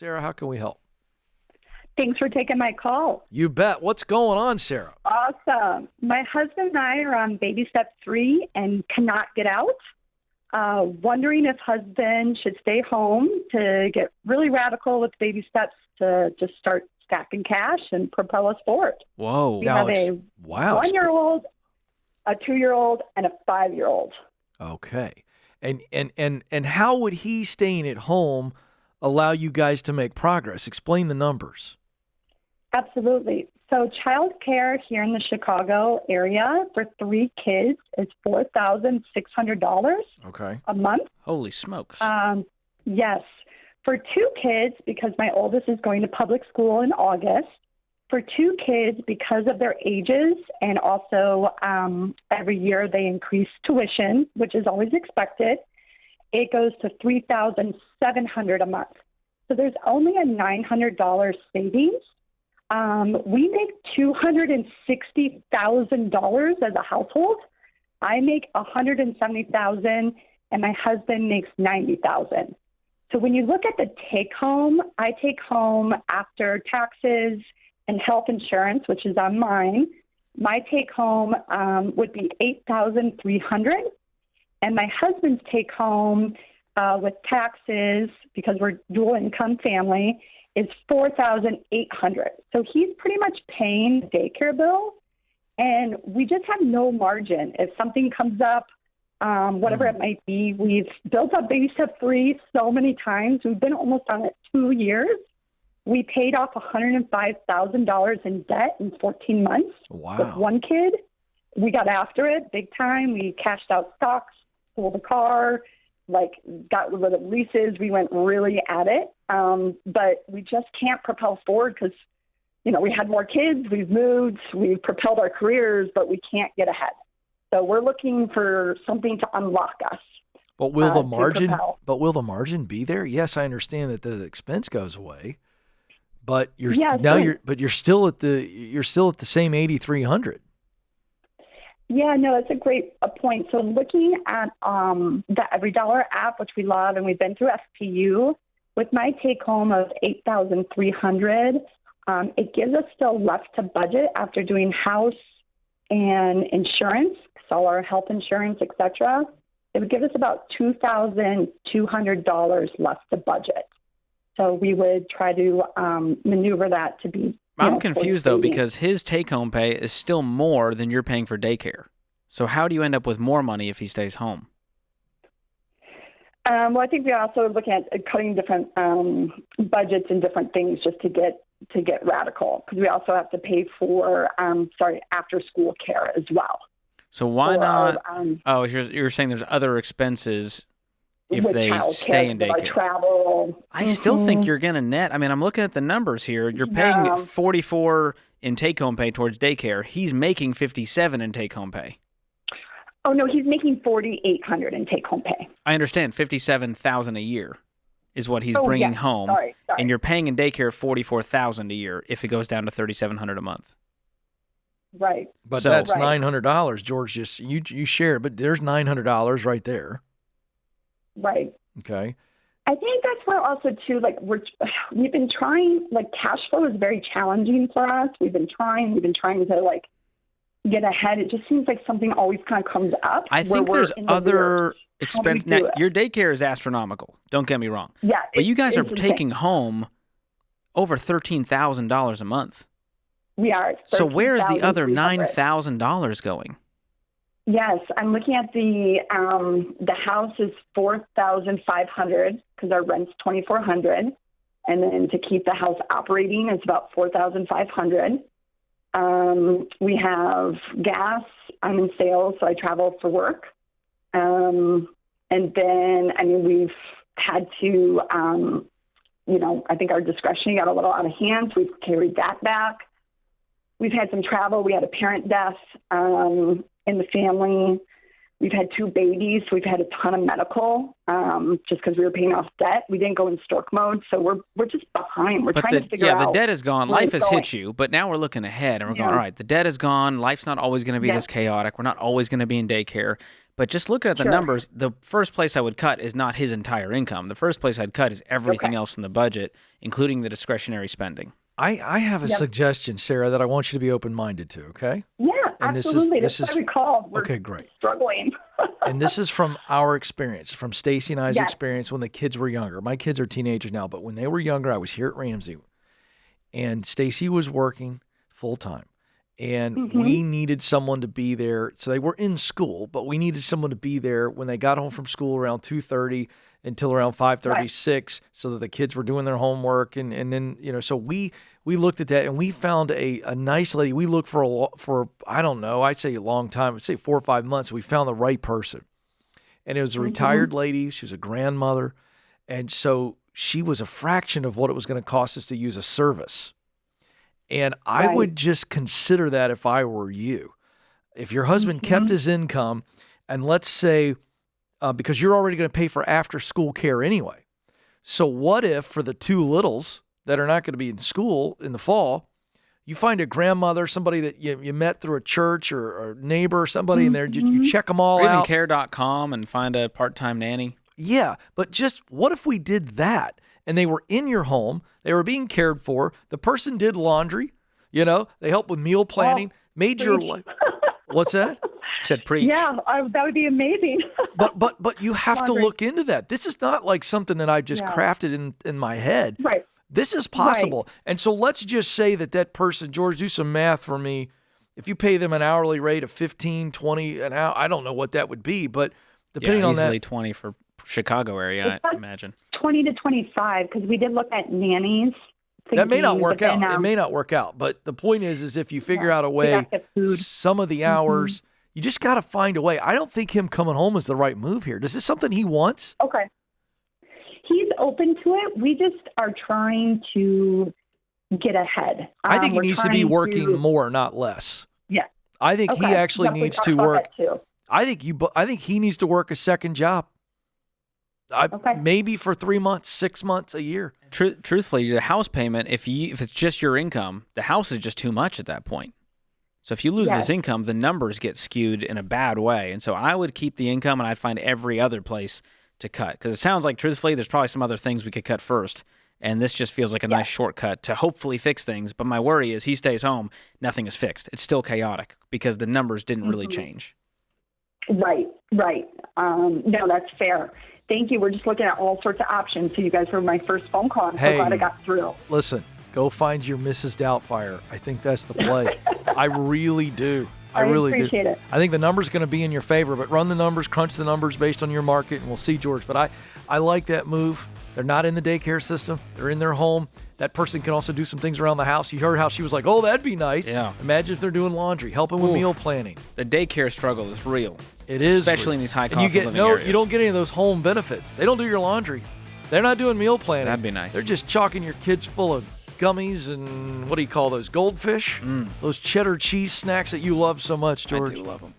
Sarah, how can we help? Thanks for taking my call. You bet. What's going on, Sarah? Awesome. My husband and I are on baby step 3 and cannot get out. Wondering if husband should stay home to get really radical with baby steps to just start stacking cash and propel us forward. Whoa. We have a wow. 1-year-old, a 2-year-old, and a 5-year-old. Okay. And how would he staying at home allow you guys to make progress? Explain the numbers. Absolutely. So child care here in the Chicago area for 3 kids is $4,600 a month. Holy smokes. Yes. For 2 kids, because my oldest is going to public school in August, for 2 kids, because of their ages, and also every year they increase tuition, which is always expected, it goes to $3,700 a month. So there's only a $900 savings. We make $260,000 as a household. I make $170,000, and my husband makes $90,000. So when you look at the take home, I take home after taxes and health insurance, which is on mine. My take home would be $8,300, and my husband's take home with taxes, because we're dual income family, is $4,800. So he's pretty much paying the daycare bill, and we just have no margin. If something comes up, whatever it might be, we've built up baby step 3 so many times. We've been almost on it 2 years. We paid off $105,000 in debt in 14 months. Wow. With 1 kid. We got after it big time. We cashed out stocks, sold a car, got rid of leases. We went really at it. But we just can't propel forward because, we had more kids, we've moved, we've propelled our careers, but we can't get ahead. So we're looking for something to unlock us. But will the margin? But will the margin be there? Yes, I understand that the expense goes away, but you're still at the same 8,300. Yeah, no, that's a great point. So looking at the Every Dollar app, which we love, and we've been through FPU, with my take home of $8,300, it gives us still left to budget after doing house and insurance, so our health insurance, etc. It would give us about $2,200 left to budget. So we would try to maneuver that to be. I'm confused though, because his take-home pay is still more than you're paying for daycare. So how do you end up with more money if he stays home? Well, I think we're also looking at cutting different budgets and different things just to get radical, because we also have to pay for after-school care as well. So why not? You're saying there's other expenses if they stay in daycare. Travel. I still think you're going to net. I mean, I'm looking at the numbers here. You're paying $44 in take-home pay towards daycare. He's making $57 in take-home pay. Oh no, he's making $4,800 in take-home pay. I understand. $57,000 a year is what he's bringing home, sorry. And you're paying in daycare $44,000 a year if it goes down to $3,700 a month. Right. But that's $900, George. Just you share, but there's $900 right there. Right. Okay. I think that's where also too, we've been trying, cash flow is very challenging for us. We've been trying to get ahead. It just seems like something always kind of comes up. I think there's other expense. Now, your daycare is astronomical. Don't get me wrong. Yeah. But you guys are taking home over $13,000 a month. We are. So where is the other $9,000 going? Yes, I'm looking at the house is $4,500 because our rent's $2,400, and then to keep the house operating is about $4,500. We have gas. I'm in sales, so I travel for work. And then, we've had to, I think our discretion got a little out of hand. So we've carried that back. We've had some travel. We had a parent death in the family. We've had 2 babies, so we've had a ton of medical just because we were paying off debt. We didn't go in stork mode, so we're just behind. We're trying to figure out. Yeah, the debt is gone. Life has hit you, but now we're looking ahead and we're going, all right, the debt is gone. Life's not always going to be this chaotic. We're not always going to be in daycare. But just looking at the numbers, the first place I would cut is not his entire income. The first place I'd cut is everything else in the budget, including the discretionary spending. I have a suggestion, Sarah, that I want you to be open-minded to, okay? Yeah, and absolutely. That's why we called. We're great. Struggling. And this is from our experience, from Stacy and I's experience when the kids were younger. My kids are teenagers now, but when they were younger, I was here at Ramsey, and Stacy was working full-time. And we needed someone to be there. So they were in school, but we needed someone to be there when they got home from school around 2:30 until around 5:36, so that the kids were doing their homework. And then, so we looked at that, and we found a nice lady. We looked for I don't know, I'd say a long time. I'd say 4 or 5 months. We found the right person. And it was a retired lady. She was a grandmother. And so she was a fraction of what it was going to cost us to use a service. And I would just consider that if I were you. If your husband kept his income, and let's say, because you're already going to pay for after-school care anyway. So what if for the two littles that are not going to be in school in the fall, you find a grandmother, somebody that you met through a church or a neighbor or somebody in there, you check them all out. Care.com and find a part-time nanny. Yeah, but just what if we did that? And they were in your home, they were being cared for, the person did laundry, they helped with meal planning, made your life. What's that? Said preach. Yeah, that would be amazing. but you have to look into that. This is not like something that I've just crafted in my head. Right. This is possible. Right. And so let's just say that person, George, do some math for me. If you pay them an hourly rate of $15, $20 an hour, I don't know what that would be, but depending on that. Easily 20 for Chicago area, I imagine. 20 to 25, because we did look at nannies. That may not work out. It may not work out. But the point is if you figure out a way, some of the hours, you just got to find a way. I don't think him coming home is the right move here. Is this something he wants? Okay. He's open to it. We just are trying to get ahead. I think he needs to be working more, not less. Yeah. I think he actually needs to work. I think he needs to work a second job. Maybe for 3 months, 6 months, a year. Truthfully, the house payment, if it's just your income, the house is just too much at that point. So if you lose this income, the numbers get skewed in a bad way. And so I would keep the income, and I'd find every other place to cut. Because it sounds like, truthfully, there's probably some other things we could cut first. And this just feels like a nice shortcut to hopefully fix things. But my worry is he stays home, nothing is fixed. It's still chaotic because the numbers didn't really change. Right. No, that's fair. Thank you. We're just looking at all sorts of options. So you guys were my first phone call. I'm so glad I got through. Listen, go find your Mrs. Doubtfire. I think that's the play. I really do. I really appreciate it. I think the number's going to be in your favor, but run the numbers, crunch the numbers based on your market, and we'll see, George. But I like that move. They're not in the daycare system. They're in their home. That person can also do some things around the house. You heard how she was like, oh, that'd be nice. Yeah. Imagine if they're doing laundry, helping with meal planning. The daycare struggle is real. It is. Especially in these high cost of living areas. You don't get any of those home benefits. They don't do your laundry. They're not doing meal planning. That'd be nice. They're just chalking your kids full of gummies and what do you call those, goldfish? Those cheddar cheese snacks that you love so much, George. I do love them.